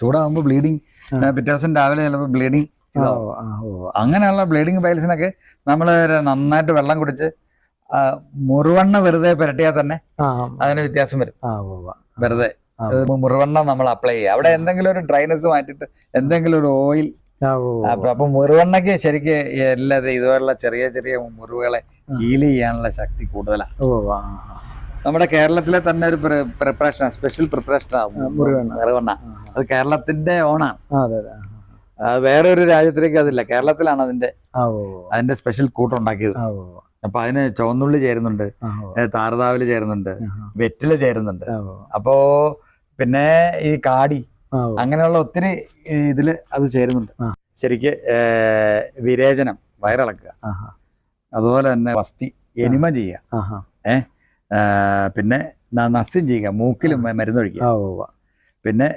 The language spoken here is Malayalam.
ചൂടാകുമ്പോൾ ബ്ലീഡിങ്, പിറ്റേ ദിവസം രാവിലെ ചിലപ്പോൾ ബ്ലീഡിങ് അങ്ങനെയുള്ള ബ്ലീഡിങ് പൈൽസിനൊക്കെ നമ്മൾ നന്നായിട്ട് വെള്ളം കുടിച്ച് മുറിവെണ്ണ വെറുതെ പുരട്ടിയാൽ തന്നെ അതിന് വ്യത്യാസം വരും. വെറുതെ മുറിവെണ്ണ നമ്മൾ അപ്ലൈ ചെയ്യുക. അവിടെ എന്തെങ്കിലും ഒരു ഡ്രൈനസ് മാറ്റിയിട്ട് എന്തെങ്കിലും ഒരു ഓയിൽ. അപ്പൊ മുറിവെണ്ണയ്ക്ക് ശരിക്ക് എല്ലാതും ഇതുപോലുള്ള ചെറിയ ചെറിയ മുറിവുകളെ ഹീൽ ചെയ്യാനുള്ള ശക്തി കൂടുതലാണ്. നമ്മുടെ കേരളത്തിലെ തന്നെ ഒരു പ്രിപ്പറേഷൻ, സ്പെഷ്യൽ പ്രിപ്പറേഷൻ മുറിവെണ്ണ. അത് കേരളത്തിന്റെ ഓണാണ്. വേറെ ഒരു രാജ്യത്തിലേക്ക് അതില്ല, കേരളത്തിലാണ് അതിന്റെ സ്പെഷ്യൽ കൂട്ടുണ്ടാക്കിയത്. അപ്പൊ അതിന് ചുവന്നുള്ളി ചേരുന്നുണ്ട്, താറുതാവല് ചേരുന്നുണ്ട്, വെറ്റില ചേരുന്നുണ്ട്. അപ്പോ പിന്നെ ഈ കാടി അങ്ങനെയുള്ള ഒത്തിരി ഇതില് അത് ചേരുന്നുണ്ട്. ശരിക്ക് വിരേചനം, വയറിളക്കുക, അതുപോലെ തന്നെ വസ്തി, എനിമ ചെയ്യുക, പിന്നെ നസ്യം ചെയ്യുക, മൂക്കിലും മരുന്നൊഴിക്കുക, പിന്നെ